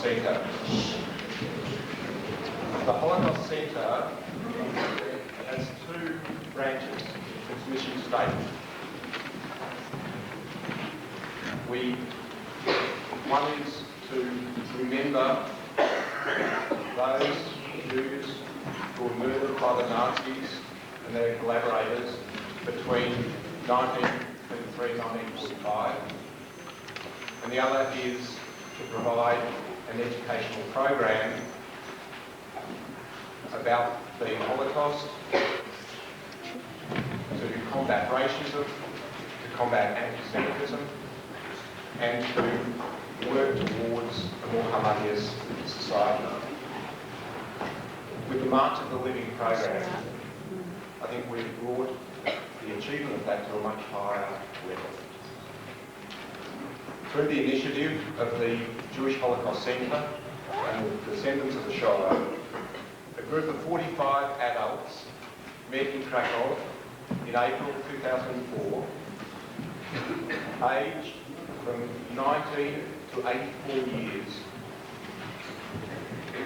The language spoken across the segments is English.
Centre. The Holocaust Centre has two branches in its mission statement. One is to remember those Jews who were murdered by the Nazis and their collaborators between 1923 and 1945. And the other is to provide an educational program about the Holocaust, to combat racism, to combat anti-Semitism, and to work towards a more harmonious society. With the March of the Living program, I think we've brought the achievement of that to a much higher level. Through the initiative of the Jewish Holocaust Centre and the descendants of the Shoah, a group of 45 adults met in Krakow in April 2004, aged from 19 to 84 years,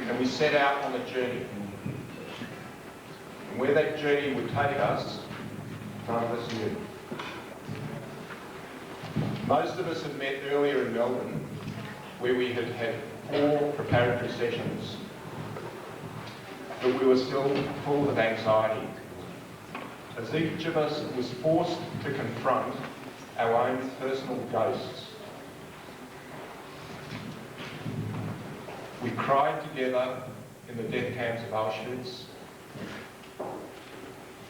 and we set out on a journey. And where that journey would take us, none of us knew. Most of us had met earlier in Melbourne, where we had had 4 preparatory sessions, but we were still full of anxiety, as each of us was forced to confront our own personal ghosts. We cried together in the death camps of Auschwitz,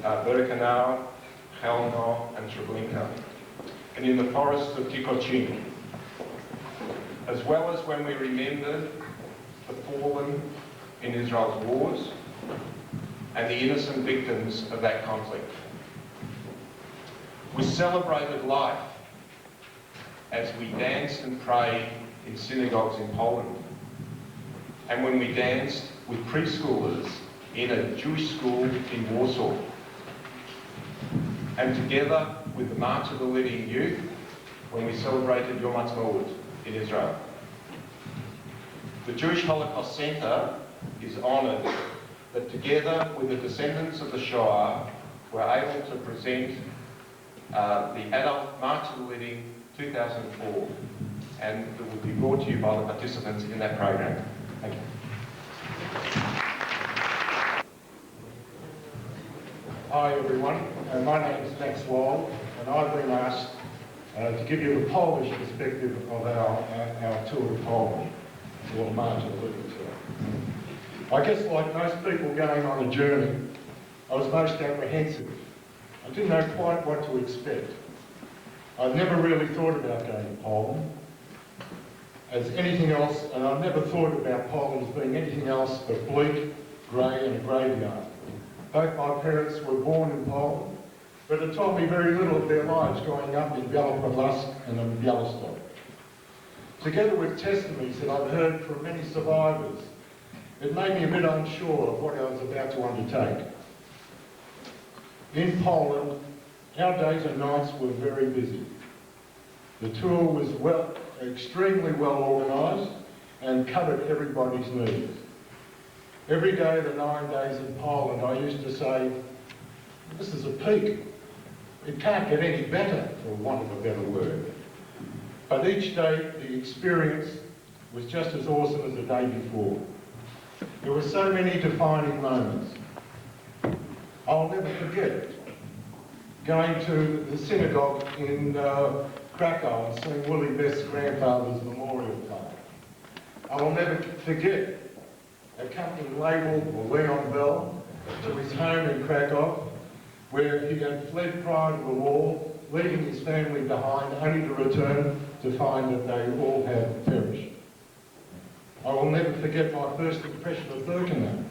Birkenau, Chelmno and Treblinka, and in the forests of Tikocin, as well as when we remembered the fallen in Israel's wars and the innocent victims of that conflict. We celebrated life as we danced and prayed in synagogues in Poland, and when we danced with preschoolers in a Jewish school in Warsaw, and together with the March of the Living Youth when we celebrated Yom Ha'atzmaut in Israel. The Jewish Holocaust Centre is honoured that together with the descendants of the Shoah, we're able to present the Adult March of the Living 2004, and it will be brought to you by the participants in that program. Thank you. Hi everyone, my name is Max Wild, and I've been asked to give you the Polish perspective of our tour to Poland, or the March of the Living tour. I guess like most people going on a journey, I was most apprehensive. I didn't know quite what to expect. I'd never really thought about going to Poland as anything else, and I've never thought about Poland as being anything else but bleak, grey and a graveyard. Both my parents were born in Poland, but it told me very little of their lives growing up in Białopodlask and in Białystok. Together with testimonies that I've heard from many survivors, it made me a bit unsure of what I was about to undertake. In Poland, our days and nights were very busy. The tour was extremely well organised and covered everybody's needs. Every day of the 9 days in Poland, I used to say, this is a peak. It can't get any better, for want of a better word. But each day, the experience was just as awesome as the day before. There were so many defining moments. I'll never forget going to the synagogue in Krakow and seeing Willie Best's grandfather's memorial park. I will never forget accompanying Label or Leon Bell to his home in Krakow, where he had fled prior to the war, leaving his family behind, only to return to find that they all had perished. I will never forget my first impression of Birkenau,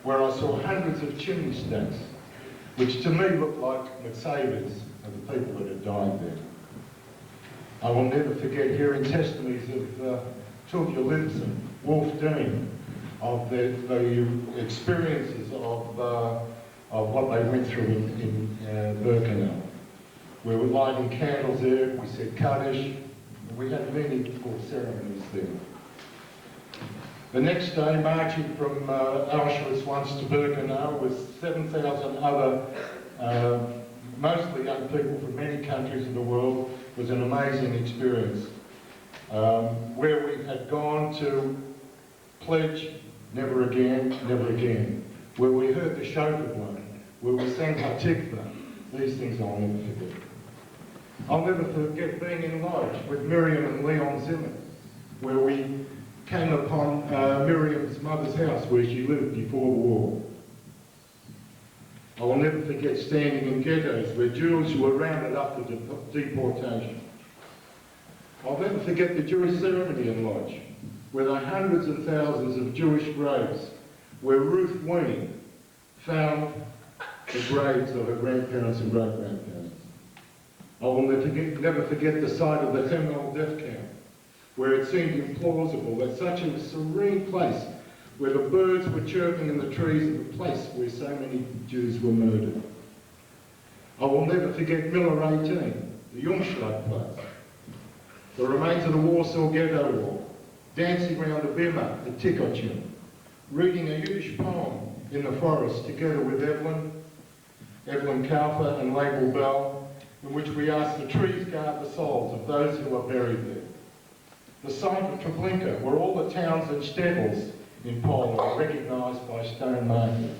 where I saw hundreds of chimney stacks, which to me looked like Mercedes of the people that had died there. I will never forget hearing testimonies of Tulkia Libson, Wolf Dean, of the experiences of what they went through in Birkenau. We were lighting candles there, we said Kaddish, we had meaningful ceremonies there. The next day, marching from Auschwitz once to Birkenau with 7,000 other, mostly young people from many countries of the world, was an amazing experience. Where we had gone to pledge never again, never again. Where we heard the shofar blow, where we sang Hatikva. These things I'll never forget. I'll never forget being in Lodge with Miriam and Leon Zimmer, where we came upon Miriam's mother's house where she lived before the war. I will never forget standing in ghettos where Jews were rounded up for deportation. I'll never forget the Jewish ceremony in Lodge, where there are hundreds and thousands of Jewish graves, where Ruth Ween found the graves of her grandparents and great-grandparents. I will never forget the sight of the Hemel death camp, where it seemed implausible that such a serene place, where the birds were chirping in the trees, of the place where so many Jews were murdered. I will never forget Miller 18, the Jungschlag place, the remains of the Warsaw Ghetto War, dancing around the bima at Tikochin, reading a Yiddish poem in the forest together with Evelyn Kaufer and Label Bell, in which we asked the trees guard the souls of those who are buried there. The site of Treblinka, where all the towns and shtetls in Poland are recognised by stone markers.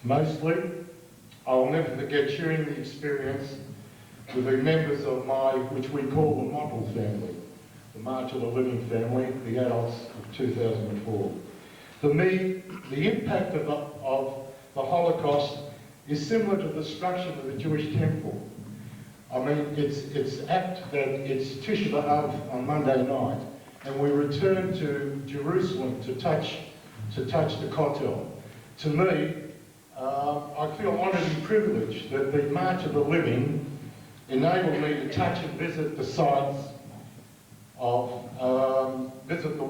Mostly, I will never forget sharing the experience with the members of which we call the MOTL family, the March of the Living family, the adults of 2004. For me, the impact of the Holocaust is similar to the destruction of the Jewish temple. I mean, it's apt that it's Tisha B'Av on Monday night, and we return to Jerusalem to touch the Kotel. To me, I feel honoured and privileged that the March of the Living enabled me to touch and visit the sites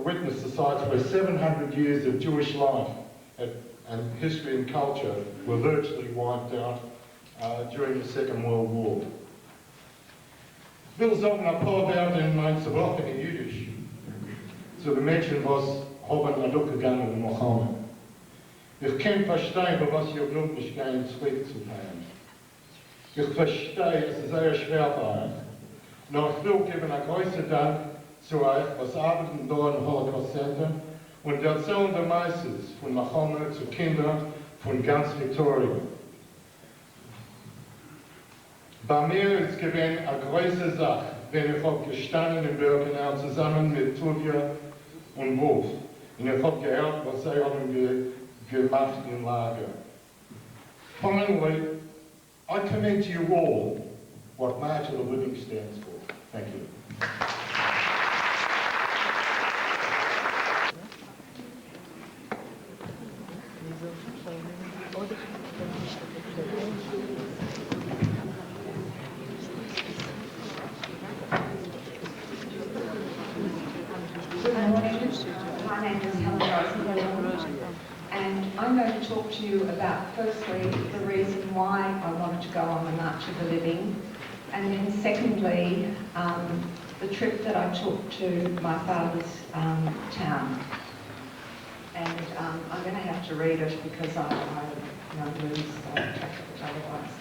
witness the sites where 700 years of Jewish life and history and culture were virtually wiped out during the Second World War. Wil sagen ein paar Werte in mein Sprache in Jüdisch. Zu den Menschen, was haben durchgegangen in Mohammed. Ich kann verstehen, was ihr Blut nicht gehen zurückzufahren. Ich verstehe, es ist sehr schwer für euch. Nur ich will geben einen großen Dank zu euch, was arbeiten da im Holocaust Center und erzählen der Meisters von Mohammed zu Kindern von ganz Victoria. Bei mir ist es gewesen eine große Sache, wenn ich habe gestanden in Birkenau zusammen mit Tuvia und Wolf. Und ich habe gehört, was sie haben gemacht im Lager. Finally, I commend to you all what March of the Living stands for. Thank you. My name is Helen Rosen, and I'm going to talk to you about, firstly, the reason why I wanted to go on the March of the Living, and then secondly, the trip that I took to my father's town. And I'm going to have to read it because I lose track of it otherwise.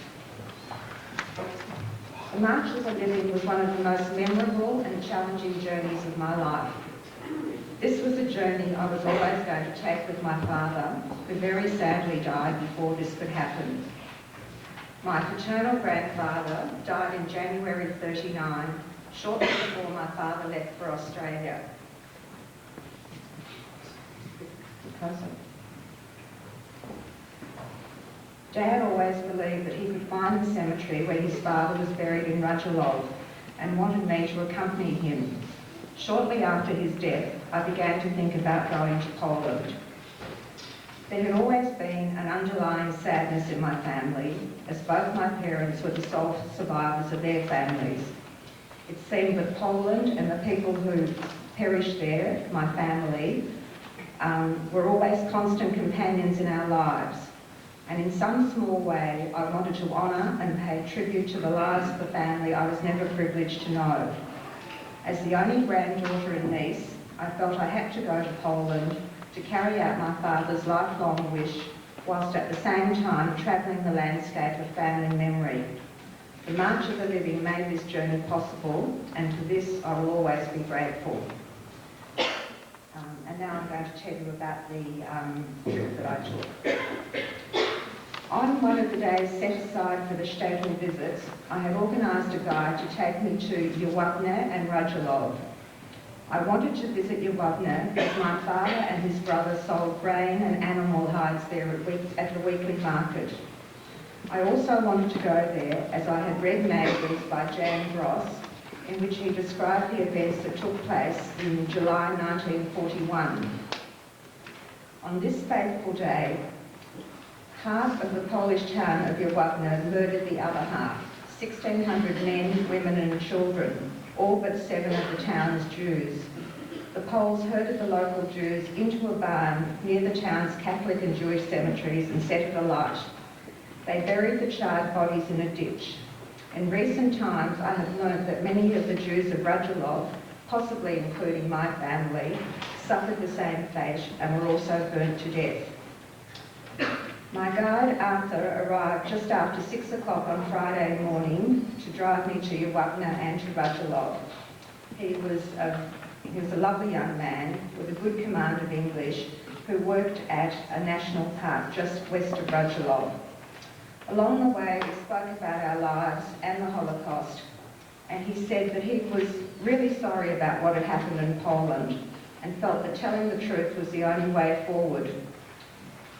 The March of the Living was one of the most memorable and challenging journeys of my life. This was a journey I was always going to take with my father, who very sadly died before this could happen. My paternal grandfather died in January '39, shortly before my father left for Australia. Dad always believed that he could find the cemetery where his father was buried in Radulov and wanted me to accompany him. Shortly after his death, I began to think about going to Poland. There had always been an underlying sadness in my family, as both my parents were the sole survivors of their families. It seemed that Poland and the people who perished there, my family, were always constant companions in our lives. And in some small way, I wanted to honour and pay tribute to the lives of the family I was never privileged to know. As the only granddaughter and niece, I felt I had to go to Poland to carry out my father's lifelong wish, whilst at the same time travelling the landscape of family memory. The March of the Living made this journey possible, and for this I will always be grateful. And now I'm going to tell you about the trip that I took. On one of the days set aside for the shtetl visits, I had organised a guide to take me to Yawavne and Radulov. I wanted to visit Yawavne because my father and his brother sold grain and animal hides there at the weekly market. I also wanted to go there as I had read Magazines by Jan Gross, in which he described the events that took place in July 1941. On this fateful day, half of the Polish town of Yawavne murdered the other half, 1,600 men, women and children, all but 7 of the town's Jews. The Poles herded the local Jews into a barn near the town's Catholic and Jewish cemeteries and set it alight. They buried the charred bodies in a ditch. In recent times, I have learnt that many of the Jews of Radulov, possibly including my family, suffered the same fate and were also burnt to death. My guide, Arthur, arrived just after 6 o'clock on Friday morning to drive me to Yawavne and to Radulov. He was a lovely young man with a good command of English who worked at a national park just west of Radulov. Along the way, we spoke about our lives and the Holocaust, and he said that he was really sorry about what had happened in Poland and felt that telling the truth was the only way forward.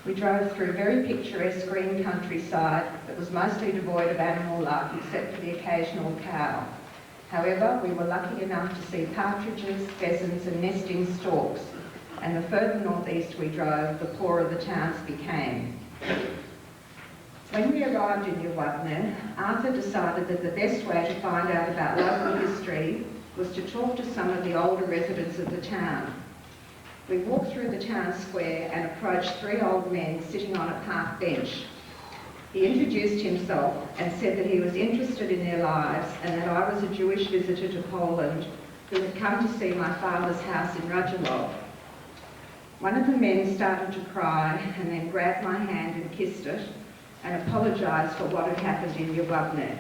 We drove through very picturesque green countryside that was mostly devoid of animal life except for the occasional cow. However, we were lucky enough to see partridges, pheasants and nesting storks, and the further northeast we drove, the poorer the towns became. When we arrived in Yawavne, Arthur decided that the best way to find out about local history was to talk to some of the older residents of the town. We walked through the town square and approached 3 old men sitting on a park bench. He introduced himself and said that he was interested in their lives and that I was a Jewish visitor to Poland who had come to see my father's house in Radulov. One of the men started to cry and then grabbed my hand and kissed it and apologised for what had happened in Yawavne.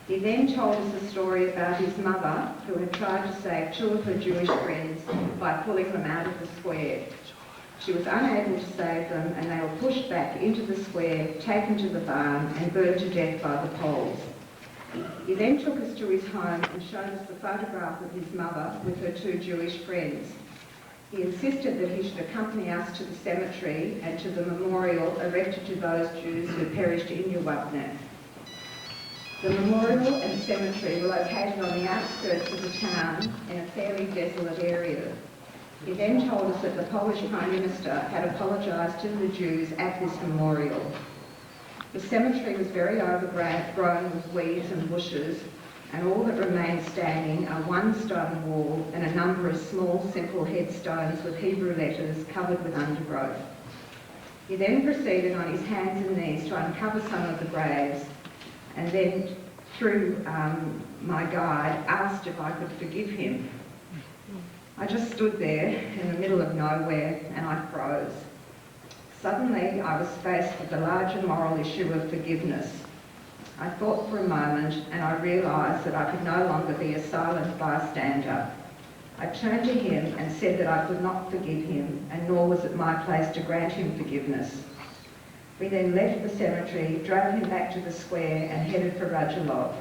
He then told us a story about his mother, who had tried to save 2 of her Jewish friends by pulling them out of the square. She was unable to save them, and they were pushed back into the square, taken to the barn, and burned to death by the Poles. He then took us to his home and showed us the photograph of his mother with her 2 Jewish friends. He insisted that he should accompany us to the cemetery and to the memorial erected to those Jews who perished in Yawavne. The memorial and cemetery were located on the outskirts of the town in a fairly desolate area. He then told us that the Polish Prime Minister had apologised to the Jews at this memorial. The cemetery was very overgrown with weeds and bushes, and all that remained standing are 1 stone wall and a number of small, simple headstones with Hebrew letters covered with undergrowth. He then proceeded on his hands and knees to uncover some of the graves, and then, through my guide, asked if I could forgive him. I just stood there in the middle of nowhere and I froze. Suddenly, I was faced with the larger moral issue of forgiveness. I thought for a moment and I realised that I could no longer be a silent bystander. I turned to him and said that I could not forgive him, and nor was it my place to grant him forgiveness. We then left the cemetery, drove him back to the square and headed for Radulov.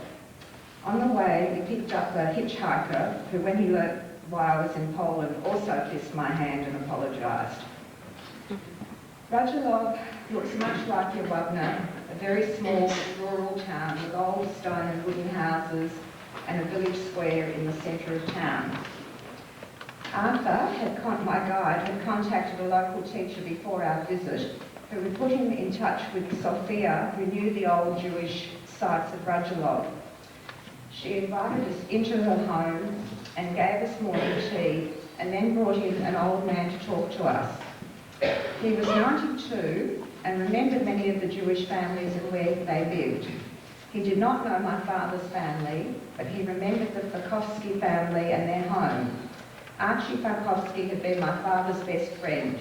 On the way, we picked up a hitchhiker who, when he learnt why I was in Poland, also kissed my hand and apologised. Radulov looks much like Yawavne, a very small rural town with old stone and wooden houses and a village square in the centre of town. Arthur, my guide, had contacted a local teacher before our visit who had put him in touch with Sophia, who knew the old Jewish sites of Radulov. She invited us into her home and gave us morning tea, and then brought in an old man to talk to us. He was 92 and remembered many of the Jewish families and where they lived. He did not know my father's family, but he remembered the Fakowski family and their home. Archie Farkowski had been my father's best friend.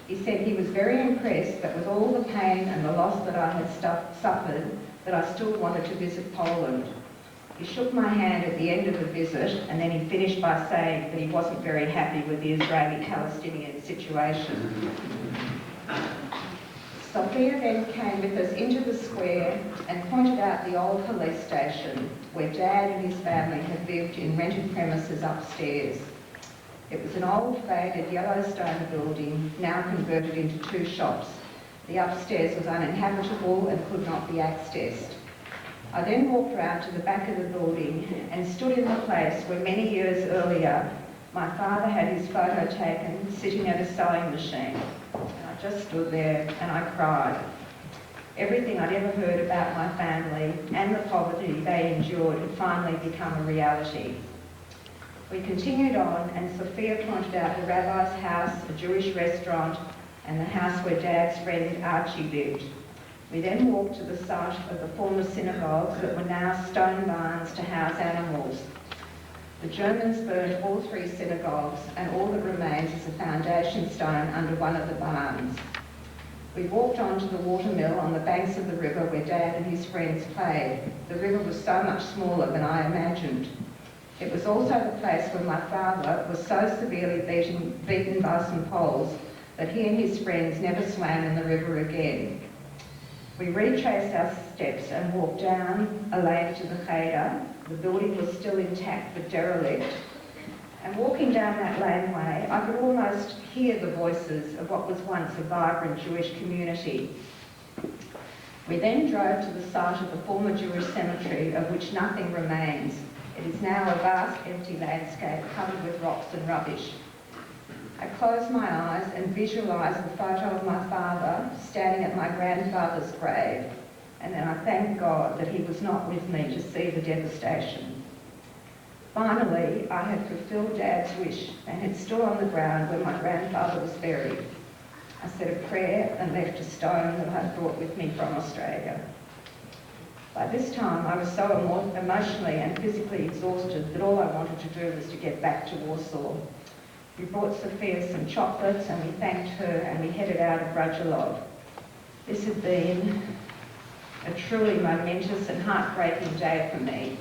He said he was very impressed that with all the pain and the loss that I had suffered, that I still wanted to visit Poland. He shook my hand at the end of the visit, and then he finished by saying that he wasn't very happy with the Israeli-Palestinian situation. Sophia then came with us into the square and pointed out the old police station where Dad and his family had lived in rented premises upstairs. It was an old faded yellow stone building, now converted into 2 shops. The upstairs was uninhabitable and could not be accessed. I then walked round to the back of the building and stood in the place where many years earlier my father had his photo taken sitting at a sewing machine. And I just stood there and I cried. Everything I'd ever heard about my family and the poverty they endured had finally become a reality. We continued on, and Sophia pointed out the rabbi's house, a Jewish restaurant, and the house where Dad's friend Archie lived. We then walked to the site of the former synagogues that were now stone barns to house animals. The Germans burned all 3 synagogues, and all that remains is a foundation stone under one of the barns. We walked on to the watermill on the banks of the river where Dad and his friends played. The river was so much smaller than I imagined. It was also the place where my father was so severely beaten by some Poles that he and his friends never swam in the river again. We retraced our steps and walked down a lane to the Cheder. The building was still intact but derelict. And walking down that laneway, I could almost hear the voices of what was once a vibrant Jewish community. We then drove to the site of the former Jewish cemetery, of which nothing remains. It is now a vast empty landscape covered with rocks and rubbish. I closed my eyes and visualised the photo of my father standing at my grandfather's grave, and then I thanked God that he was not with me to see the devastation. Finally, I had fulfilled Dad's wish and had stood on the ground where my grandfather was buried. I said a prayer and left a stone that I had brought with me from Australia. By this time, I was so emotionally and physically exhausted that all I wanted to do was to get back to Warsaw. We brought Sophia some chocolates and we thanked her and we headed out of Radulov. This had been a truly momentous and heartbreaking day for me.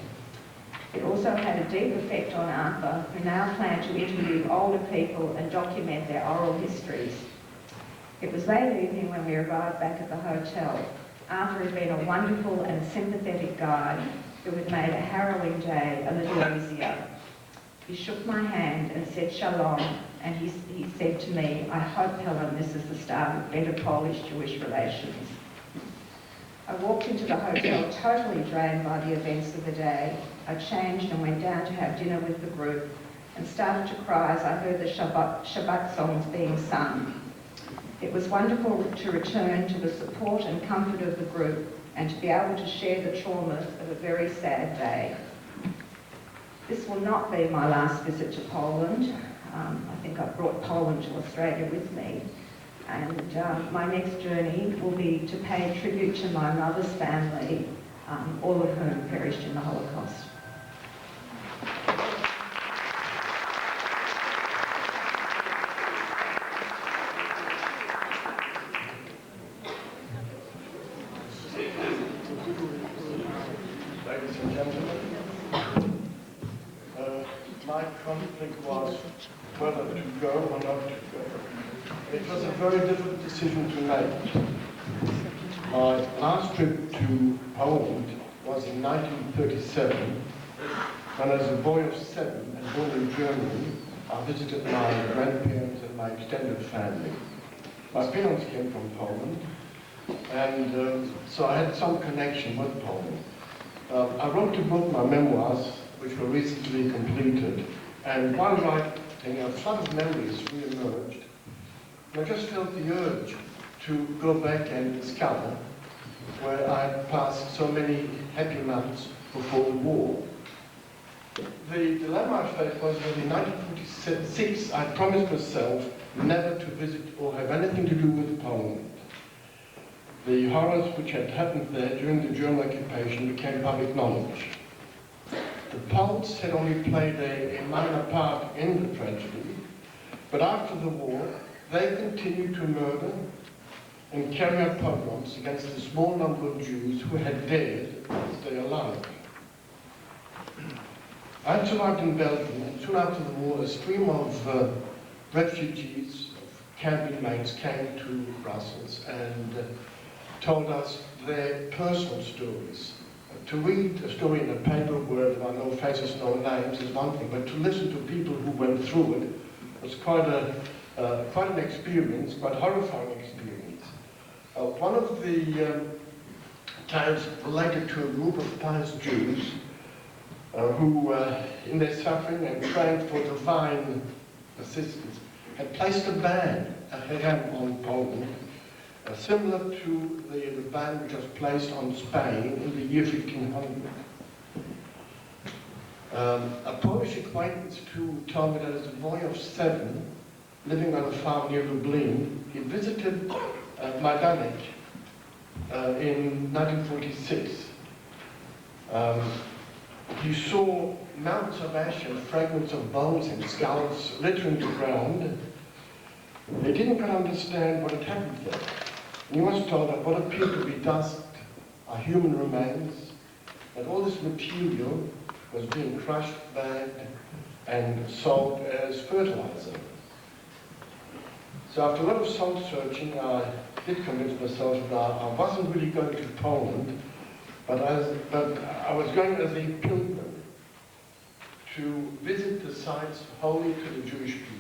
It also had a deep effect on Arthur, who now planned to interview older people and document their oral histories. It was late evening when we arrived back at the hotel. Arthur had been a wonderful and sympathetic guide who had made a harrowing day a little easier. He shook my hand and said shalom, and he said to me, I hope, Helen, this is the start of better Polish-Jewish relations. I walked into the hotel totally drained by the events of the day. I changed and went down to have dinner with the group and started to cry as I heard the Shabbat songs being sung. It was wonderful to return to the support and comfort of the group and to be able to share the traumas of a very sad day. This will not be my last visit to Poland. I think I've brought Poland to Australia with me. And my next journey will be to pay tribute to my mother's family, all of whom perished in the Holocaust. Ladies and gentlemen, my conflict was whether to go or not to go. It was a very difficult decision to make. My last trip to Poland was in 1937, when as a boy of 7 and born in Germany, I visited my grandparents and my extended family. My parents came from Poland, and so I had some connection with Poland. I wrote a book, my memoirs, which were recently completed, and while writing, a flood of memories re-emerged. I just felt the urge to go back and discover where I had passed so many happy months before the war. The dilemma I faced was that in 1946 I promised myself never to visit or have anything to do with Poland. The horrors which had happened there during the German occupation became public knowledge. The Poles had only played a minor part in the tragedy, but after the war, they continued to murder and carry out pogroms against the small number of Jews who had dared to stay alive. I survived in Belgium, and soon after the war, a stream of refugees, of camp inmates, came to Brussels and told us their personal stories. To read a story in a paper where there are no faces, no names is one thing, but to listen to people who went through it was quite an experience, quite a horrifying experience. One of the tales related to a group of pious Jews who, in their suffering and praying for divine assistance, had placed a ban, a herem on Poland, similar to the ban which was placed on Spain in the year 1500. A Polish acquaintance who told me that as a boy of 7, living on a farm near Lublin, he visited Majdanek in 1946. He saw mountains of ash and fragments of bones and skulls littering the ground. They didn't quite understand what had happened there. He was told that what appeared to be dust are human remains, that all this material was being crushed, bagged, and sold as fertilizer. So after a lot of soul searching, I did convince myself that I wasn't really going to Poland, but I was going as a pilgrim to visit the sites holy to the Jewish people.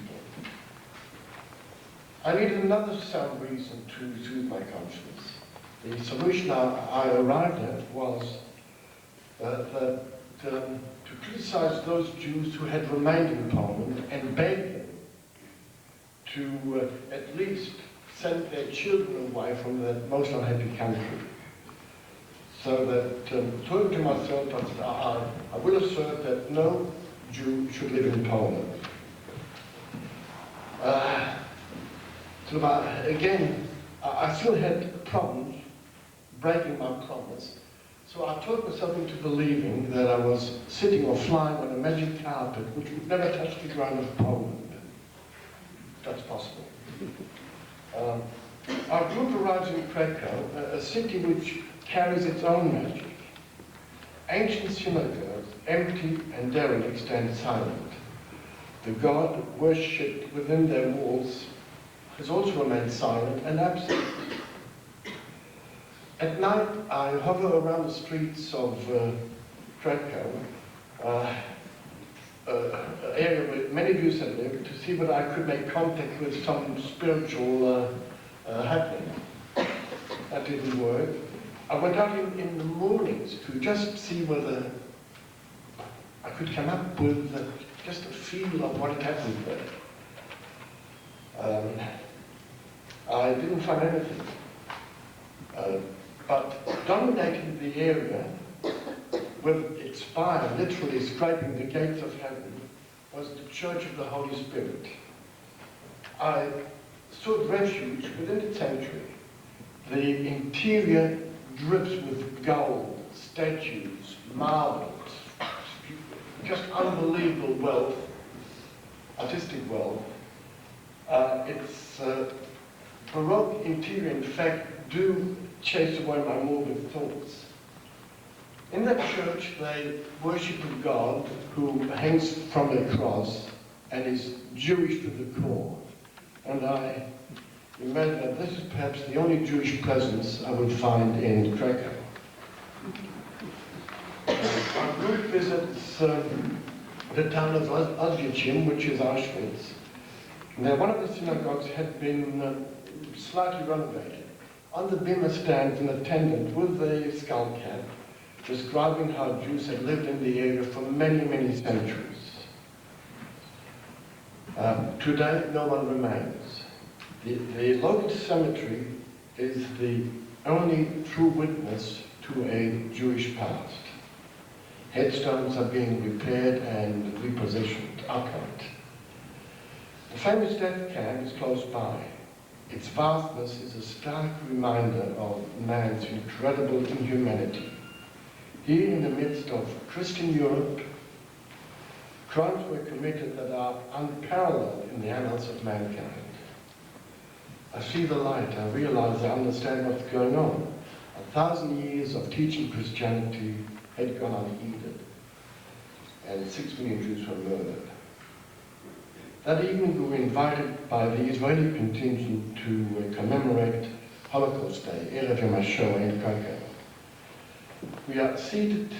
I needed another sound reason to soothe my conscience. The solution I arrived at was to criticize those Jews who had remained in Poland and beg them to at least send their children away from the most unhappy country. So that, talking to myself, I will assert that no Jew should live in Poland. Again, I still had problems breaking my promise, so I talked myself into believing that I was sitting or flying on a magic carpet which would never touch the ground of Poland. That's possible. Our group arrives in Krakow, a city which carries its own magic. Ancient synagogues, empty and derelict, stand silent. The God worshipped within their walls has also remained silent and absent. At night, I hover around the streets of Krakow, an area where many Jews had lived, to see whether I could make contact with some spiritual happening. That didn't work. I went out in the mornings to just see whether I could come up with just a feel of what had happened there. I didn't find anything. But dominating the area, with its spire literally scraping the gates of heaven, was the Church of the Holy Spirit. I sought refuge within its sanctuary. The interior drips with gold, statues, marbles, just unbelievable wealth, artistic wealth. Its Baroque interior, in fact, do chase away my morbid thoughts. In that church, they worship a God who hangs from a cross and is Jewish to the core. And I imagine that this is perhaps the only Jewish presence I would find in Krakow. Our group visits the town of Oswiecim, which is Auschwitz. Now, one of the synagogues had been slightly renovated. On the bimah stands an attendant with a skull cap, describing how Jews had lived in the area for many, many centuries. Today, no one remains. The local cemetery is the only true witness to a Jewish past. Headstones are being repaired and repositioned upright. The famous death camp is close by. Its vastness is a stark reminder of man's incredible inhumanity. Here in the midst of Christian Europe, Crimes were committed that are unparalleled in the annals of mankind. I see the light, I realize, I understand what's going on. 1,000 years of teaching Christianity had gone unheeded, and 6 million Jews were murdered. That evening we were invited by the Israeli contingent to commemorate Holocaust Day, Erev Yom HaShoah in Krakow. We are seated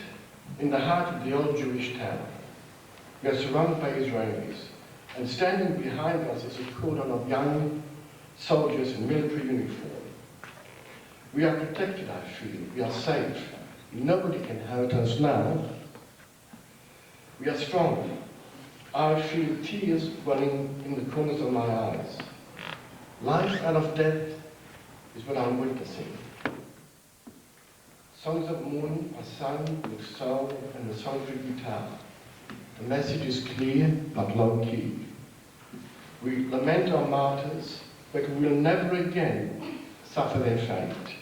in the heart of the old Jewish town. We are surrounded by Israelis, and standing behind us is a cordon of young soldiers in military uniform. We are protected, I feel. We are safe. Nobody can hurt us now. We are strong. I feel tears welling in the corners of my eyes. Life out of death is what I'm witnessing. Songs of mourning are sung with soul and a solitary guitar. The message is clear but low-key. We lament our martyrs, but we will never again suffer their fate.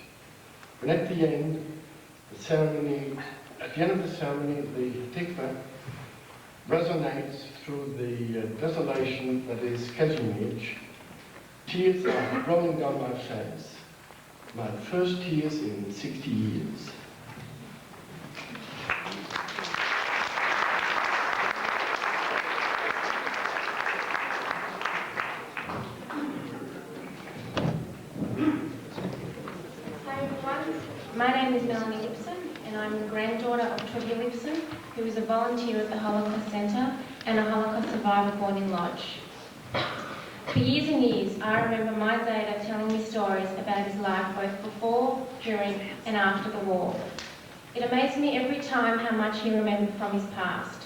When at the end of the ceremony, the tikva resonates through the desolation that is Kazimierz. Tears are rolling down my face. My first tears in 60 years. My name is Melanie Lipson, and I'm the granddaughter of Trevor Lipson, who is a volunteer at the Holocaust Centre and a Holocaust survivor born in Lodge. For years and years, I remember my Zayda telling me stories about his life both before, during and after the war. It amazed me every time how much he remembered from his past.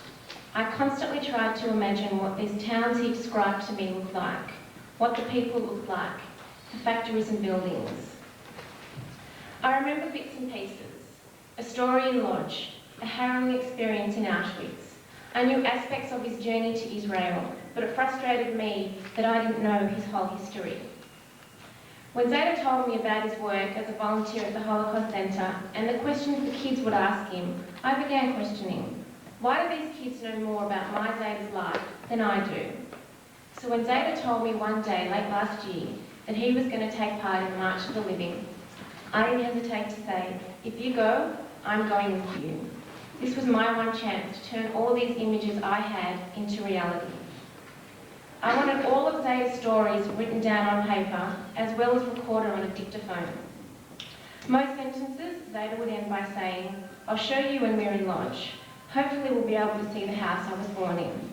I constantly tried to imagine what these towns he described to me looked like, what the people looked like, the factories and buildings. I remember bits and pieces, a story in Lodge, a harrowing experience in Auschwitz. I knew aspects of his journey to Israel, but it frustrated me that I didn't know his whole history. When Zayda told me about his work as a volunteer at the Holocaust Centre and the questions the kids would ask him, I began questioning, why do these kids know more about my Zayda's life than I do? So when Zayda told me one day late last year that he was going to take part in the March of the Living, I didn't hesitate to say, if you go, I'm going with you. This was my one chance to turn all these images I had into reality. I wanted all of Zayda's stories written down on paper, as well as recorded on a dictaphone. Most sentences, Zayda would end by saying, I'll show you when we're in Lodge. Hopefully we'll be able to see the house I was born in.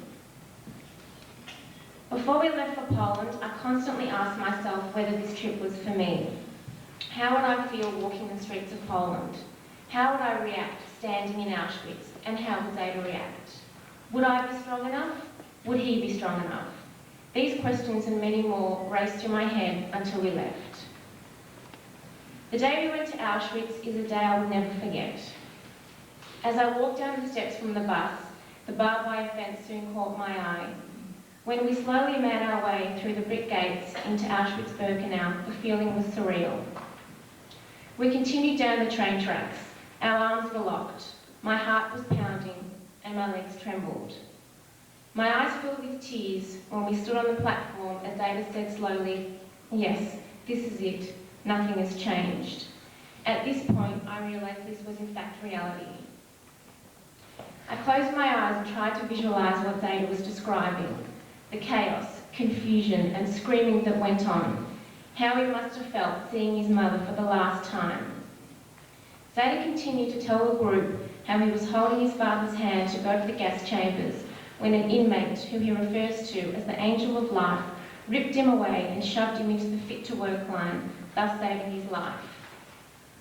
Before we left for Poland, I constantly asked myself whether this trip was for me. How would I feel walking the streets of Poland? How would I react standing in Auschwitz? And how would Zayda react? Would I be strong enough? Would he be strong enough? These questions and many more raced through my head until we left. The day we went to Auschwitz is a day I will never forget. As I walked down the steps from the bus, the barbed wire fence soon caught my eye. When we slowly made our way through the brick gates into Auschwitz-Birkenau, the feeling was surreal. We continued down the train tracks. Our arms were locked. My heart was pounding and my legs trembled. My eyes filled with tears when we stood on the platform as Zayda said slowly, yes, this is it. Nothing has changed. At this point, I realised this was in fact reality. I closed my eyes and tried to visualise what Zayda was describing. The chaos, confusion and screaming that went on. How he must have felt seeing his mother for the last time. Zayda continued to tell the group how he was holding his father's hand to go to the gas chambers when an inmate, who he refers to as the angel of life, ripped him away and shoved him into the fit-to-work line, thus saving his life.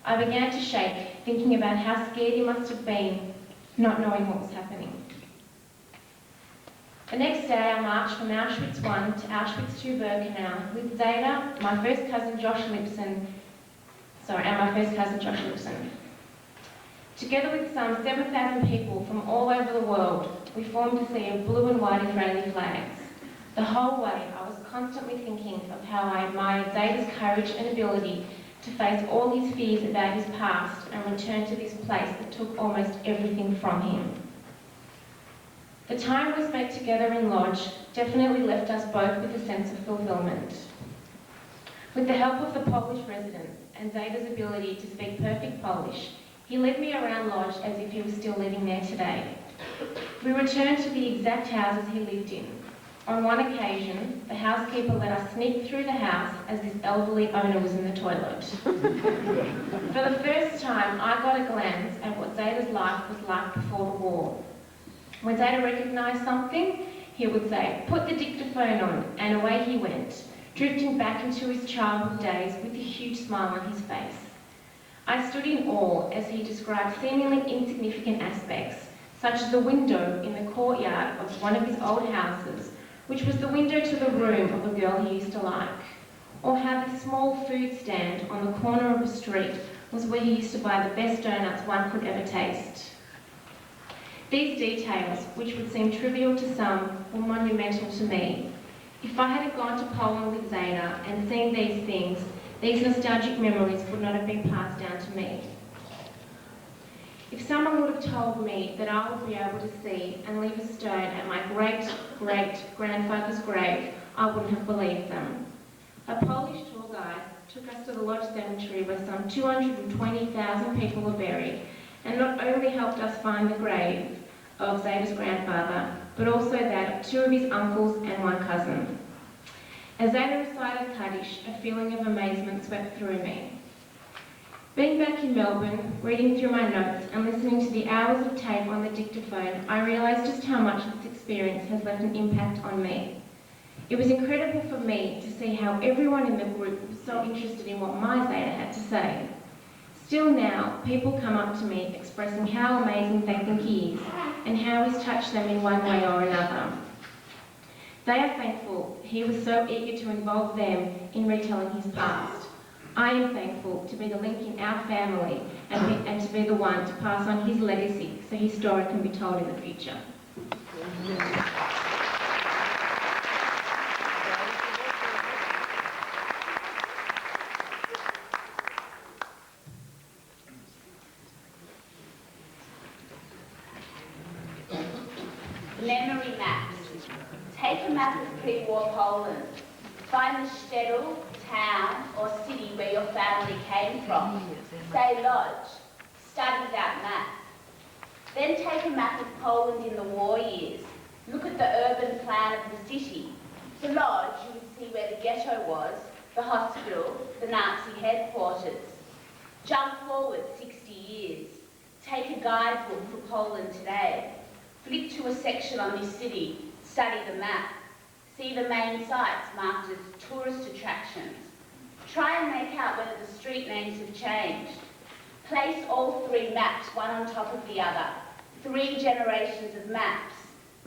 I began to shake, thinking about how scared he must have been, not knowing what was happening. The next day I marched from Auschwitz I to Auschwitz II-Birkenau with Zayda, my first cousin Josh Lipson. Together with some 7,000 people from all over the world, we formed a sea of blue and white Israeli flags. The whole way I was constantly thinking of how I admired Zayda's courage and ability to face all his fears about his past and return to this place that took almost everything from him. The time we spent together in Lodge definitely left us both with a sense of fulfilment. With the help of the Polish residents and Zeta's ability to speak perfect Polish, he led me around Lodge as if he was still living there today. We returned to the exact houses he lived in. On one occasion, the housekeeper let us sneak through the house as this elderly owner was in the toilet. For the first time, I got a glance at what Zeta's life was like before the war. When Zeta recognised something, he would say, "Put the dictaphone on," and away he went, drifting back into his childhood days with a huge smile on his face. I stood in awe as he described seemingly insignificant aspects, such as the window in the courtyard of one of his old houses, which was the window to the room of a girl he used to like, or how the small food stand on the corner of a street was where he used to buy the best donuts one could ever taste. These details, which would seem trivial to some, were monumental to me. If I had gone to Poland with Zeta and seen these things, these nostalgic memories would not have been passed down to me. If someone would have told me that I would be able to see and leave a stone at my great-great-grandfather's grave, I wouldn't have believed them. A Polish tour guide took us to the Lodge Cemetery where some 220,000 people are buried, and not only helped us find the grave of Zeta's grandfather, but also that of two of his uncles and one cousin. As Zeta recited Kaddish, a feeling of amazement swept through me. Being back in Melbourne, reading through my notes and listening to the hours of tape on the dictaphone, I realised just how much this experience has left an impact on me. It was incredible for me to see how everyone in the group was so interested in what my Zeta had to say. Still now, people come up to me expressing how amazing they think he is and how he's touched them in one way or another. They are thankful he was so eager to involve them in retelling his past. I am thankful to be the link in our family and to be the one to pass on his legacy so his story can be told in the future. Memory maps. Take a map of pre-war Poland. Find the shtetl, town or city where your family came from. Say Lodge. Study that map. Then take a map of Poland in the war years. Look at the urban plan of the city. For Lodge, you would see where the ghetto was, the hospital, the Nazi headquarters. Jump forward 60 years. Take a guidebook for Poland today. Flick to a section on this city. Study the map. See the main sites marked as tourist attractions. Try and make out whether the street names have changed. Place all three maps one on top of the other. 3 generations of maps.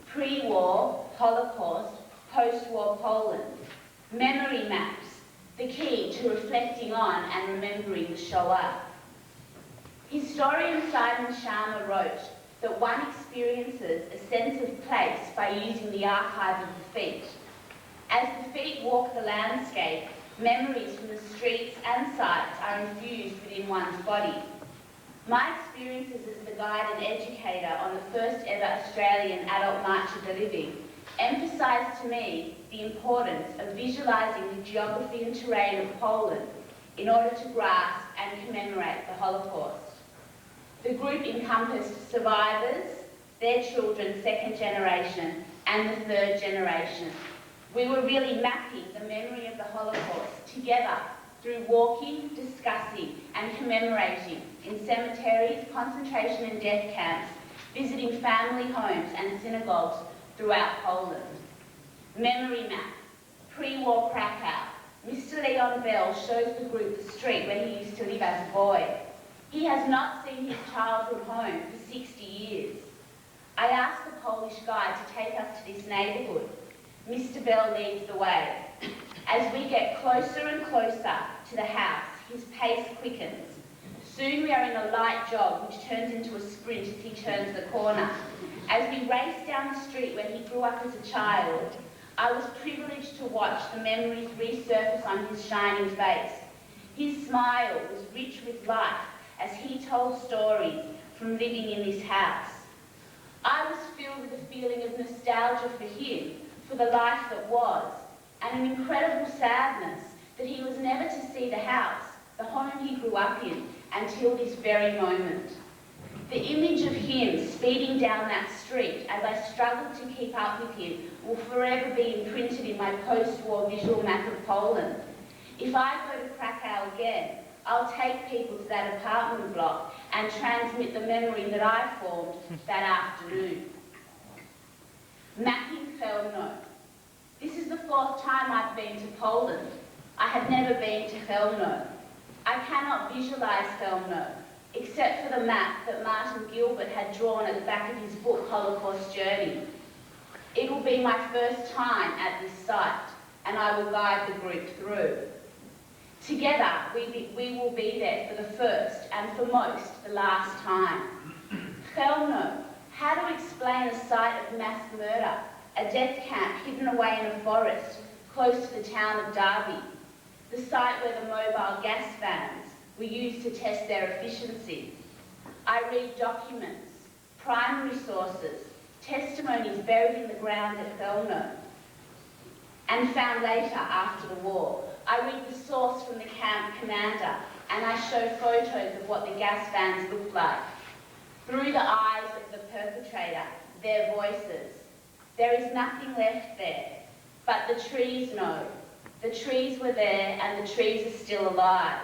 Pre-war, Holocaust, post-war Poland. Memory maps. The key to reflecting on and remembering the Shoah. Historian Simon Sharma wrote that one experiences a sense of place by using the archive of the feet. As the feet walk the landscape, memories from the streets and sites are infused within one's body. My experiences as the guide and educator on the first ever Australian Adult March of the Living emphasised to me the importance of visualising the geography and terrain of Poland in order to grasp and commemorate the Holocaust. The group encompassed survivors, their children, second generation, and the third generation. We were really mapping the memory of the Holocaust together through walking, discussing, and commemorating in cemeteries, concentration and death camps, visiting family homes and synagogues throughout Poland. Memory map, pre-war Krakow. Mr. Leon Bell shows the group the street where he used to live as a boy. He has not seen his childhood home for 60 years. I asked the Polish guide to take us to this neighbourhood. Mr. Bell leads the way. As we get closer and closer to the house, his pace quickens. Soon we are in a light jog, which turns into a sprint as he turns the corner. As we race down the street where he grew up as a child, I was privileged to watch the memories resurface on his shining face. His smile was rich with life as he told stories from living in this house. I was filled with a feeling of nostalgia for him, for the life that was, and an incredible sadness that he was never to see the house, the home he grew up in, until this very moment. The image of him speeding down that street as I struggled to keep up with him will forever be imprinted in my post-war visual map of Poland. If I go to Krakow again, I'll take people to that apartment block and transmit the memory that I formed that afternoon. Mapping Chełmno. This is the 4th time I've been to Poland. I had never been to Chełmno. I cannot visualise Chełmno, except for the map that Martin Gilbert had drawn at the back of his book, Holocaust Journey. It will be my first time at this site, and I will guide the group through. Together, we will be there for the first, and for most, the last time. Chełmno. How to explain a site of mass murder, a death camp hidden away in a forest close to the town of Derby, the site where the mobile gas vans were used to test their efficiency. I read documents, primary sources, testimonies buried in the ground at Chełmno, and found later after the war. I read the source from the camp commander, and I show photos of what the gas vans looked like. Through the eyes of the perpetrator, their voices. There is nothing left there, but the trees know. The trees were there, and the trees are still alive.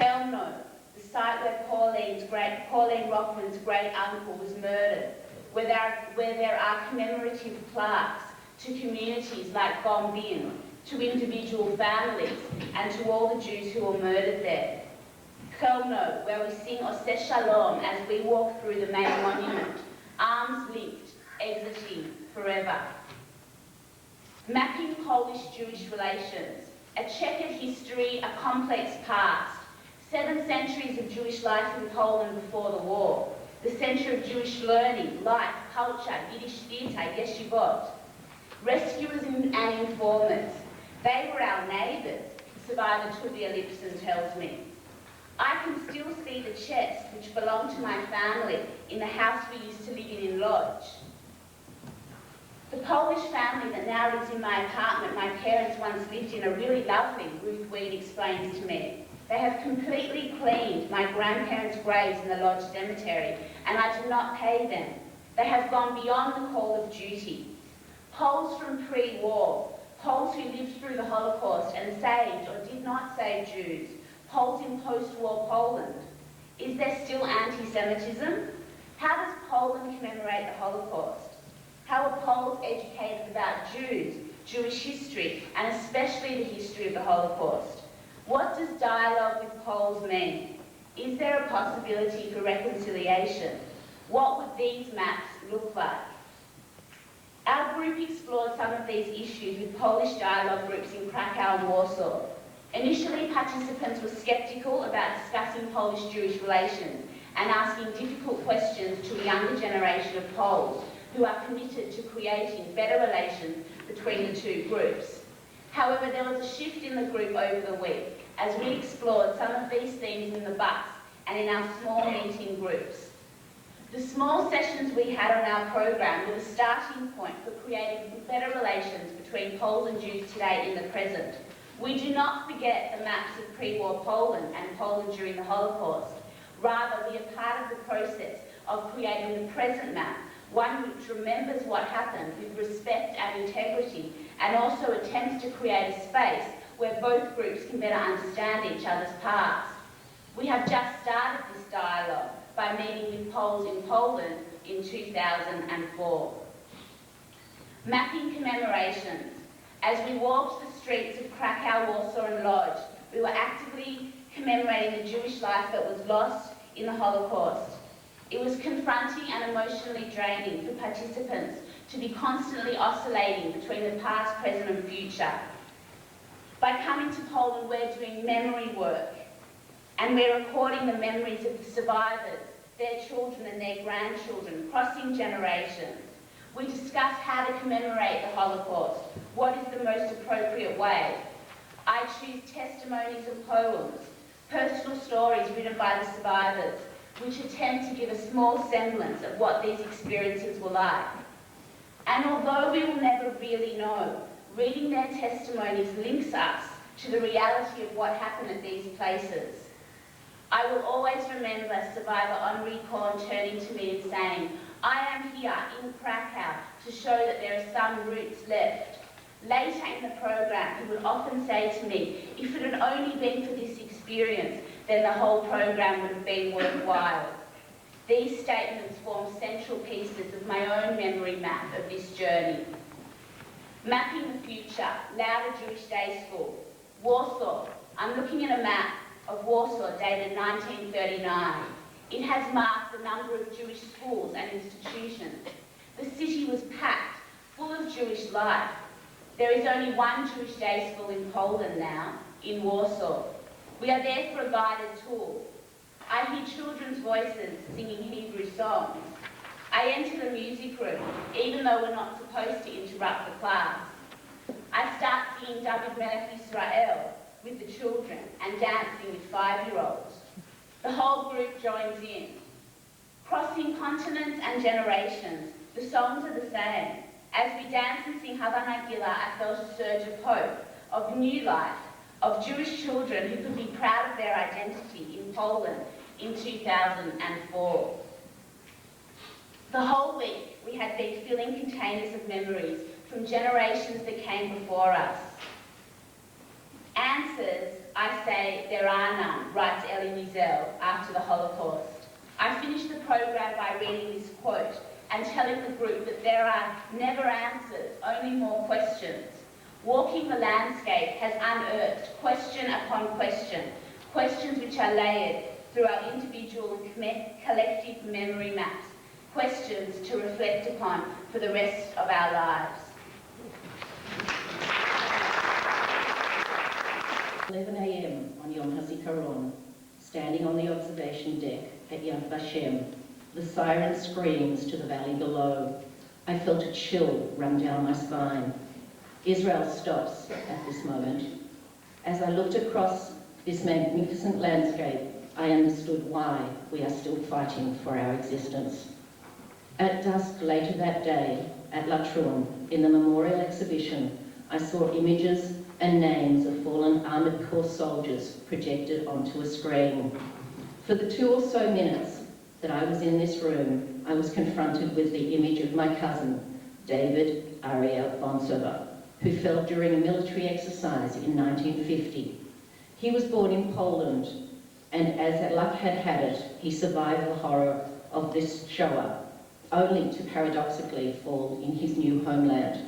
Chełmno, the site where Pauline Rockman's great uncle was murdered, where there are commemorative plaques to communities like Bombin, to individual families, and to all the Jews who were murdered there. Chełmno, where we sing Ose Shalom as we walk through the main monument, arms linked, exiting forever. Mapping Polish-Jewish relations, a checkered history, a complex past, 7 centuries of Jewish life in Poland before the war, the centre of Jewish learning, life, culture, Yiddish theatre, yeshivot. Rescuers and informers, they were our neighbours, survivor Tuvia Lipson tells me. I can still see the chest which belonged to my family in the house we used to live in Lodz. The Polish family that now lives in my apartment my parents once lived in are really lovely, Ruth Weed explains to me. They have completely cleaned my grandparents' graves in the Lodz cemetery, and I do not pay them. They have gone beyond the call of duty. Poles from pre-war, Poles who lived through the Holocaust and saved or did not save Jews, Poles in post-war Poland. Is there still anti-Semitism? How does Poland commemorate the Holocaust? How are Poles educated about Jews, Jewish history, and especially the history of the Holocaust? What does dialogue with Poles mean? Is there a possibility for reconciliation? What would these maps look like? Our group explored some of these issues with Polish dialogue groups in Krakow and Warsaw. Initially, participants were sceptical about discussing Polish-Jewish relations and asking difficult questions to a younger generation of Poles who are committed to creating better relations between the two groups. However, there was a shift in the group over the week as we explored some of these themes in the bus and in our small meeting groups. The small sessions we had on our program were the starting point for creating better relations between Poles and Jews today in the present. We do not forget the maps of pre-war Poland and Poland during the Holocaust. Rather, we are part of the process of creating the present map, one which remembers what happened with respect and integrity, and also attempts to create a space where both groups can better understand each other's past. We have just started this dialogue by meeting with Poles in Poland in 2004. Mapping commemorations. As we walked the streets of Krakow, Warsaw and Lodz, we were actively commemorating the Jewish life that was lost in the Holocaust. It was confronting and emotionally draining for participants to be constantly oscillating between the past, present and future. By coming to Poland, we're doing memory work, and we're recording the memories of the survivors, their children and their grandchildren, crossing generations. We discuss how to commemorate the Holocaust. What is the most appropriate way? I choose testimonies and poems, personal stories written by the survivors, which attempt to give a small semblance of what these experiences were like. And although we will never really know, reading their testimonies links us to the reality of what happened at these places. I will always remember survivor Henri Korn turning to me and saying, "I am here in Krakow to show that there are some roots left." Later in the program, he would often say to me, "If it had only been for this experience, then the whole program would have been worthwhile." These statements form central pieces of my own memory map of this journey. Mapping the future, Lauder Jewish Day School, Warsaw. I'm looking at a map of Warsaw dated 1939. It has marked the number of Jewish schools and institutions. The city was packed, full of Jewish life. There is only one Jewish day school in Poland now, in Warsaw. We are there for a guided tour. I hear children's voices singing Hebrew songs. I enter the music room, even though we're not supposed to interrupt the class. I start singing David Melech Israel with the children and dancing with 5-year-olds. The whole group joins in. Crossing continents and generations, the songs are the same. As we dance and sing Havana Gila, I felt a surge of hope, of new life, of Jewish children who could be proud of their identity in Poland in 2004. The whole week, we had been filling containers of memories from generations that came before us. Answers, I say, there are none, writes Elie Wiesel after the Holocaust. I finished the program by reading this quote and telling the group that there are never answers, only more questions. Walking the landscape has unearthed question upon question, questions which are layered through our individual and collective memory maps, questions to reflect upon for the rest of our lives. 11 a.m. on Yom HaZikaron, standing on the observation deck at Yad Vashem, the siren screams to the valley below. I felt a chill run down my spine. Israel stops at this moment. As I looked across this magnificent landscape, I understood why we are still fighting for our existence. At dusk later that day, at Latrun, in the memorial exhibition, I saw images and names of fallen Armoured Corps soldiers projected onto a screen. For the 2 or so minutes that I was in this room, I was confronted with the image of my cousin, David Ariel Bonsova, who fell during a military exercise in 1950. He was born in Poland, and as luck had it, he survived the horror of this Shoah, only to paradoxically fall in his new homeland.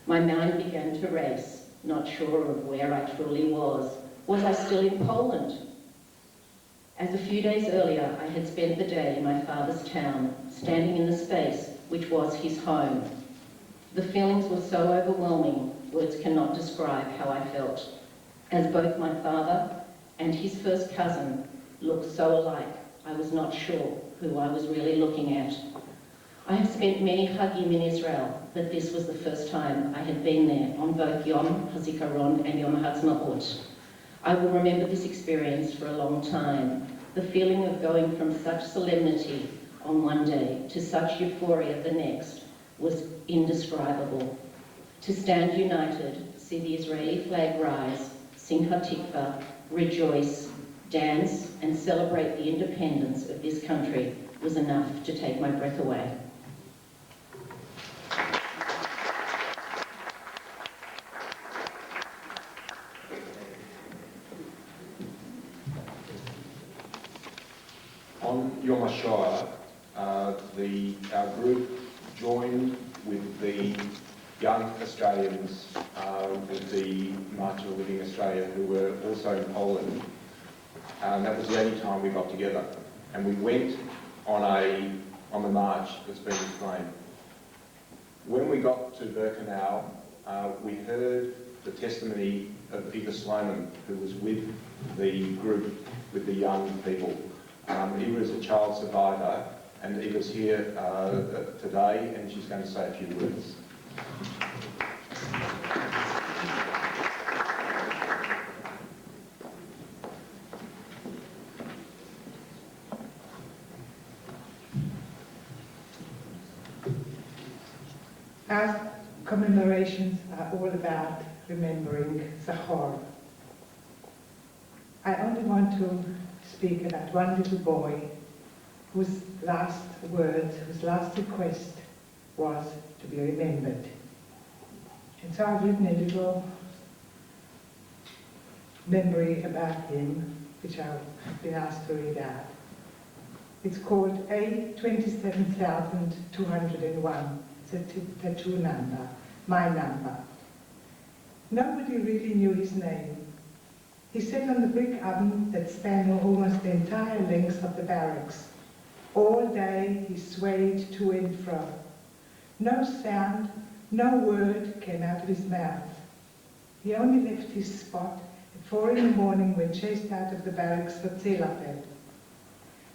My mind began to race, not sure of where I truly was. Was I still in Poland? As a few days earlier, I had spent the day in my father's town, standing in the space which was his home. The feelings were so overwhelming, words cannot describe how I felt. As both my father and his first cousin looked so alike, I was not sure who I was really looking at. I have spent many Hagim in Israel, but this was the first time I had been there on both Yom HaZikaron and Yom HaTzmaut. I will remember this experience for a long time. The feeling of going from such solemnity on one day to such euphoria the next was indescribable. To stand united, see the Israeli flag rise, sing Hatikva, rejoice, dance, and celebrate the independence of this country was enough to take my breath away. On Yom HaShoah, our group joined with the young Australians, with the March of the Living Australia, who were also in Poland. That was the only time we got together. And we went on the march that's been explained. When we got to Birkenau, we heard the testimony of Eva Sloman, who was with the group, with the young people. Eva is a child survivor, and Eva's here today, and she's going to say a few words. Our commemorations are all about remembering the horror. I only want to speak about one little boy whose last words, whose last request was to be remembered. And so I've written a little memory about him, which I've been asked to read out. It's called A27201. It's a tattoo number, my number. Nobody really knew his name. He sat on the brick oven that spanned almost the entire length of the barracks. All day he swayed to and fro. No sound, no word came out of his mouth. He only left his spot at 4 in the morning when chased out of the barracks for Zelapel.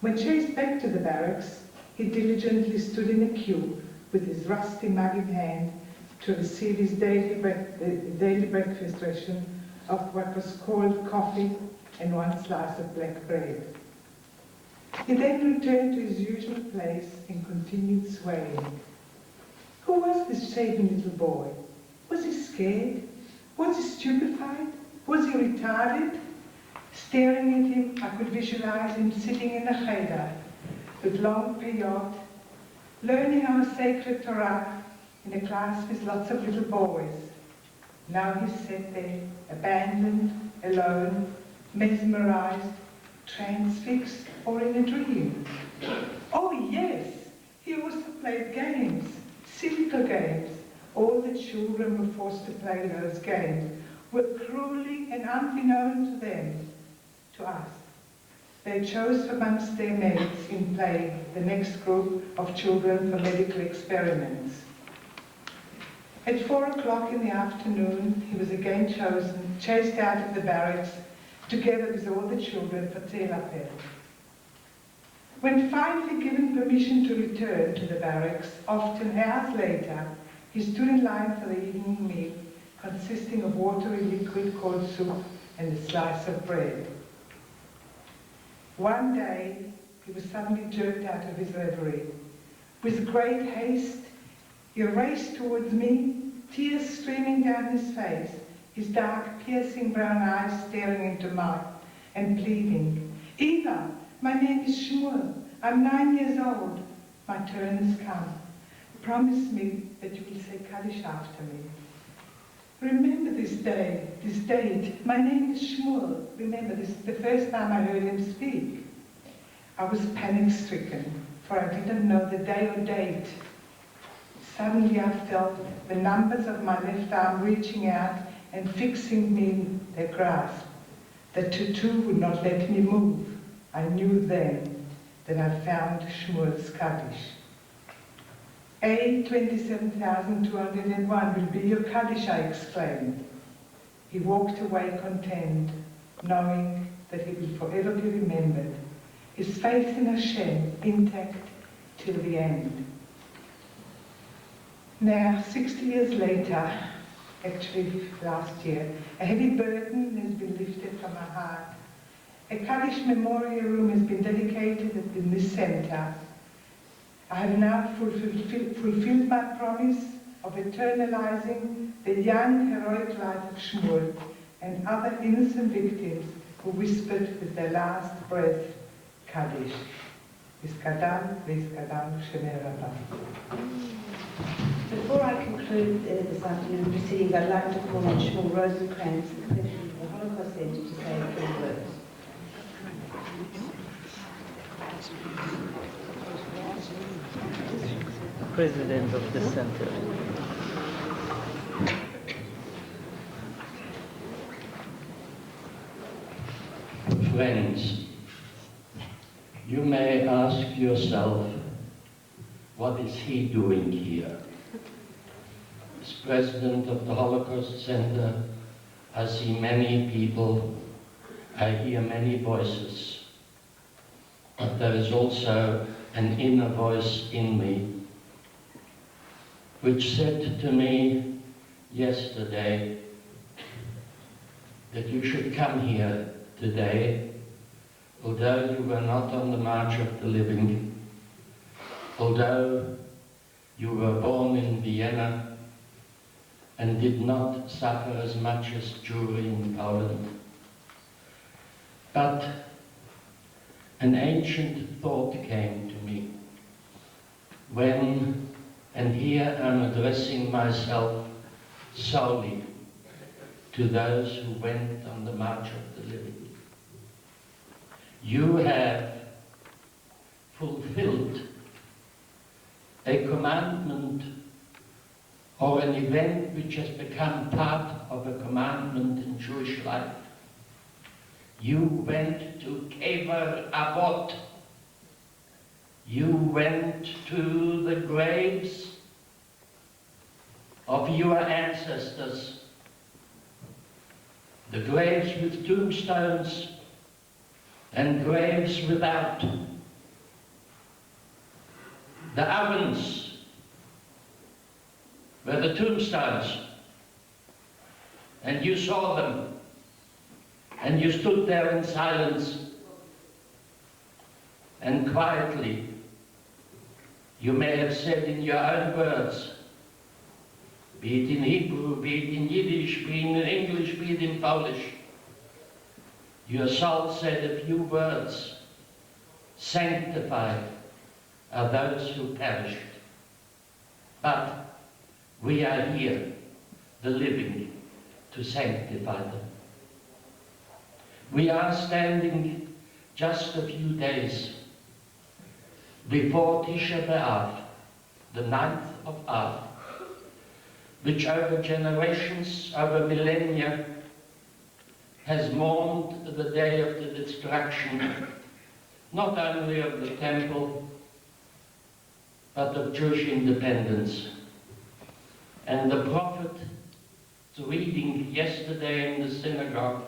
When chased back to the barracks, he diligently stood in a queue with his rusty mug in hand to receive his daily breakfast ration of what was called coffee and 1 slice of black bread. He then returned to his usual place and continued swaying. Who was this shaven little boy? Was he scared? Was he stupefied? Was he retarded? Staring at him, I could visualize him sitting in a cheder with long peyot, learning our sacred Torah in a class with lots of little boys. Now he sat there, abandoned, alone, mesmerized, transfixed, or in a dream. Oh yes, he also played games, simple games. All the children were forced to play those games, were cruelly and unbeknown to them, to us. They chose amongst their mates in playing the next group of children for medical experiments. At 4 o'clock in the afternoon, he was again chosen, chased out of the barracks, together with all the children for Zelapel. When finally given permission to return to the barracks, often hours later, he stood in line for the evening meal, consisting of watery liquid called soup and a slice of bread. One day, he was suddenly jerked out of his reverie. With great haste, he raced towards me, tears streaming down his face, his dark, piercing brown eyes staring into mine and pleading, "Eva, my name is Shmuel. I'm 9 years old. My turn has come. Promise me that you will say Kaddish after me. Remember this day, this date. My name is Shmuel. Remember, this is the first time I heard him speak." I was panic-stricken, for I didn't know the day or date. Suddenly I felt the numbers of my left arm reaching out and fixing me in their grasp. The tattoo would not let me move. I knew then that I found Shmuel's Kaddish. A27201 will be your Kaddish, I exclaimed. He walked away content, knowing that he will forever be remembered, his faith in Hashem intact till the end. Now, 60 years later, actually last year, a heavy burden has been lifted from my heart. A Kaddish memorial room has been dedicated in this center. I have now fulfilled my promise of eternalizing the young, heroic life of Shmuel and other innocent victims who whispered with their last breath, Kaddish. Vizkadal, Vizkadal, Shemei Rabbah. Before I conclude this afternoon proceedings, I'd like to call on Shmuel Rosenkrantz, the President of the Holocaust Centre, to say a few words. President of the center. Friends, you may ask yourself, what is he doing here? As president of the Holocaust Center, I see many people, I hear many voices, but there is also an inner voice in me which said to me yesterday that you should come here today, although you were not on the march of the living, although You were born in Vienna and did not suffer as much as Jewry in Poland. But an ancient thought came to me when, and here I'm addressing myself solely to those who went on the March of the Living. You have fulfilled a commandment or an event which has become part of a commandment in Jewish life. You went to Kever Avot. You went to the graves of your ancestors, the graves with tombstones and graves without, the ovens were the tombstones, and you saw them, and you stood there in silence, and quietly you may have said in your own words, be it in Hebrew, be it in Yiddish, be it in English, be it in Polish, your soul said a few words, sanctified are those who perished. But we are here, the living, to sanctify them. We are standing just a few days before Tisha B'Av, the 9th of Av, which over generations, over millennia, has mourned the day of the destruction, not only of the temple, but of Jewish independence. And the prophet's reading yesterday in the synagogue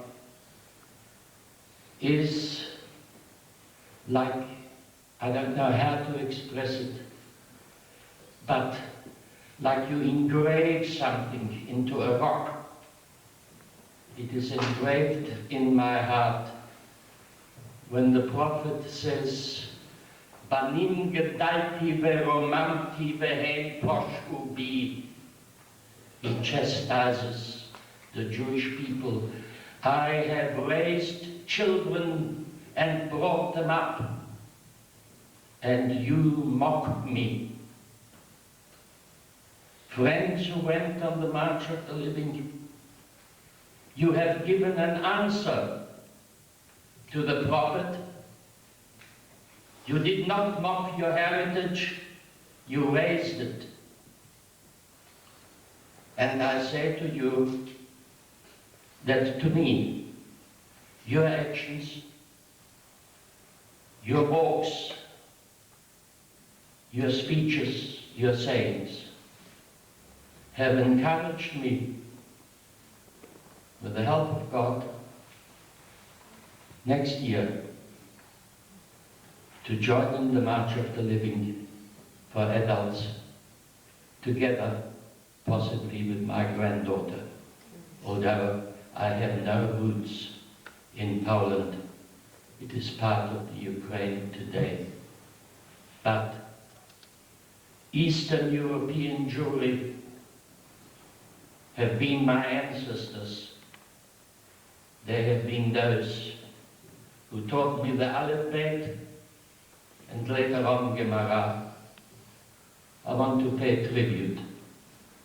is like, I don't know how to express it, but like you engrave something into a rock. It is engraved in my heart when the prophet says, Banim gedalti veromamti vehem poshu bi. He chastises the Jewish people. I have raised children and brought them up, and you mock me. Friends who went on the March of the Living, you have given an answer to the prophet. You did not mock your heritage, you raised it. And I say to you that to me, your actions, your walks, your speeches, your sayings have encouraged me, with the help of God, next year to join in the March of the Living for adults, together, possibly with my granddaughter, although I have no roots in Poland. It is part of the Ukraine today. But Eastern European Jewry have been my ancestors. They have been those who taught me the Aleph Bet and later on Gemara. I want to pay tribute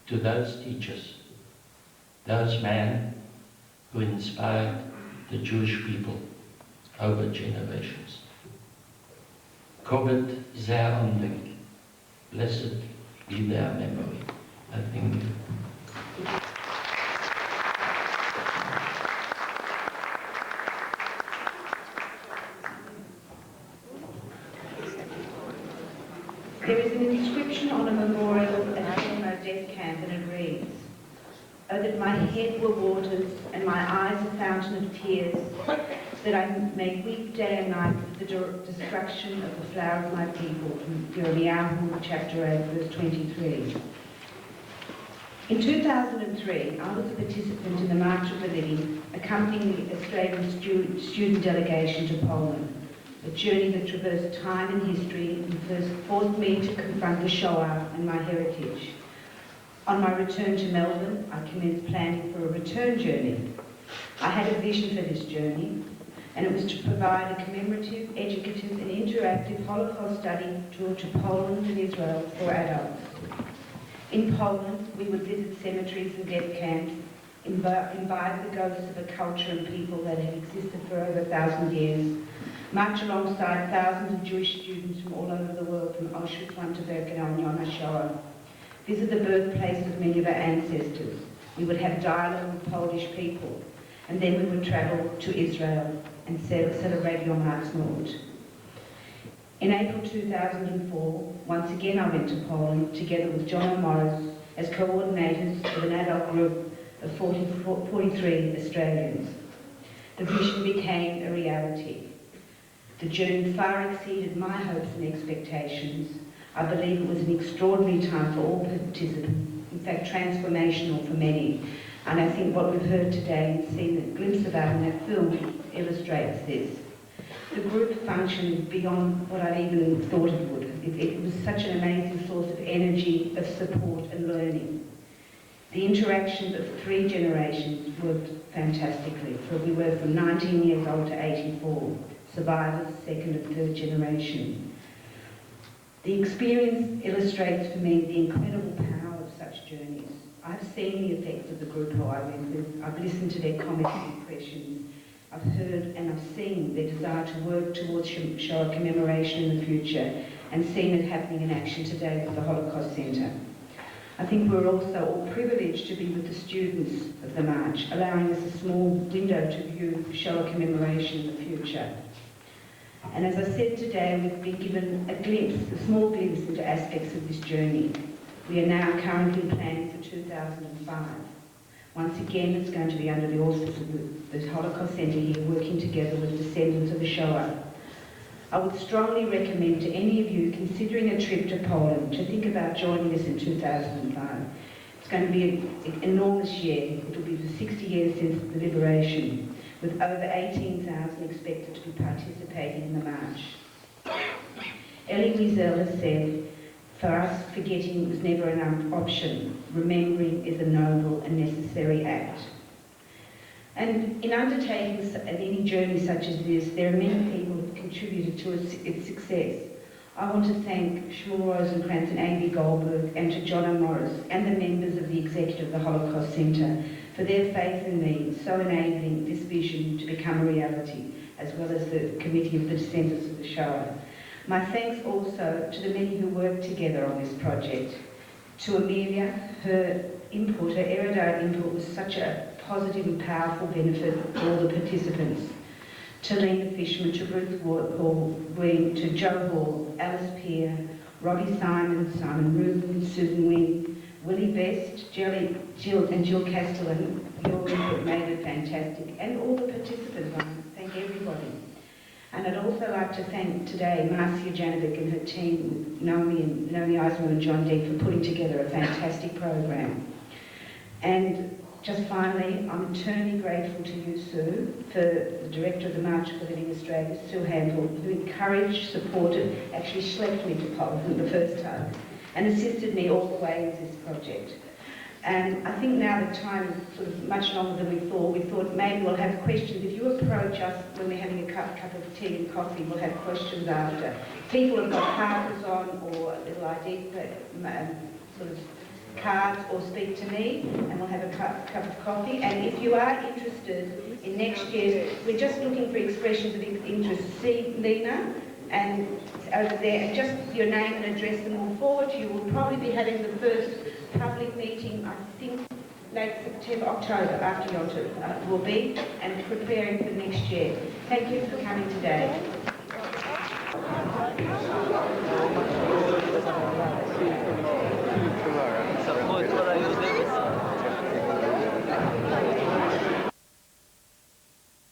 to those teachers, those men who inspired the Jewish people over generations. Kovet Zer Ondik, blessed be their memory. I thank you. There is an inscription on a memorial at Helmo Death Camp, and it reads, "Oh, that my head were waters and my eyes a fountain of tears, that I may weep day and night for the destruction of the flower of my people," from Yirmiyahu chapter 8, verse 23. In 2003, I was a participant in the March of the Living, accompanying the Australian student delegation to Poland. a journey that traversed time and history and first forced me to confront the Shoah and my heritage. On my return to Melbourne, I commenced planning for a return journey. I had a vision for this journey, and it was to provide a commemorative, educative and interactive Holocaust study tour to Poland and Israel for adults. In Poland, we would visit cemeteries and death camps, imbibe the ghosts of a culture and people that had existed for over 1,000 years, march alongside thousands of Jewish students from all over the world, from Auschwitz to Birkenau on Shoah, visit the birthplace of many of our ancestors. We would have dialogue with Polish people, and then we would travel to Israel and celebrate Yom Ha'atzmaut. In April 2004, once again I went to Poland together with John Morris as coordinators of an adult group of 43 Australians. The vision became a reality. The journey far exceeded my hopes and expectations. I believe it was an extraordinary time for all participants, in fact transformational for many. And I think what we've heard today and seen a glimpse of that in that film illustrates this. The group functioned beyond what I'd even thought it would. It was such an amazing source of energy, of support and learning. The interactions of 3 generations worked fantastically. We were from 19 years old to 84, survivors, 2nd and 3rd generation. The experience illustrates for me the incredible power of such journeys. I've seen the effects of the group who I went with. I've listened to their comments and impressions. I've heard and I've seen their desire to work towards Shoah commemoration in the future and seen it happening in action today with the Holocaust Centre. I think we're also all privileged to be with the students of the march, allowing us a small window to view Shoah commemoration in the future. And as I said today, we've been given a glimpse, a small glimpse into aspects of this journey. We are now currently planning for 2005. Once again, it's going to be under the auspices of the Holocaust Centre here, working together with descendants of the Shoah. I would strongly recommend to any of you considering a trip to Poland to think about joining us in 2005. It's going to be an enormous year. It will be the 60 years since the liberation, with over 18,000 expected to be participating in the march. Elie Wiesel has said, "For us, forgetting was never an option. Remembering is a noble and necessary act." And in undertaking any journey such as this, there are many people who have contributed to its success. I want to thank Shmuel Rosenkrantz and A.B. Goldberg and to John Morris and the members of the executive of the Holocaust Centre for their faith in me, so enabling this vision to become a reality, as well as the Committee of the Descendants of the Shoah. My thanks also to the many who worked together on this project. To Amelia, her input, her erudite input was such a positive and powerful benefit for all the participants. To Lena Fishman, to Ruth Hall, to Joe Hall, Alice Peer, Robbie Simon, Simon Rubin, Susan Wynne, Willie Best, Jill and Jill Castellan. Your input made it fantastic. And all the participants, I thank everybody. And I'd also like to thank today Marcia Janovic and her team, Naomi Eisman and John Dean, for putting together a fantastic program. And just finally, I'm eternally grateful to you, Sue, for the Director of the March for Living Australia, Sue Handel, who encouraged, supported, actually schlepped me to Poland the first time, and assisted me all the way with this project. And I think now the time is sort of much longer than we thought. We thought maybe we'll have questions. If you approach us when we're having a cup of tea and coffee, we'll have questions after. People have got markers on or a little ID sort of cards, or speak to me, and we'll have a cup of coffee. And if you are interested in next year, we're just looking for expressions of interest. See Lena and over there, and just your name and address, and we'll forward to you. We'll probably be having the first public meeting, I think, late September, October, after Yontif will be, and preparing for next year. Thank you for coming today.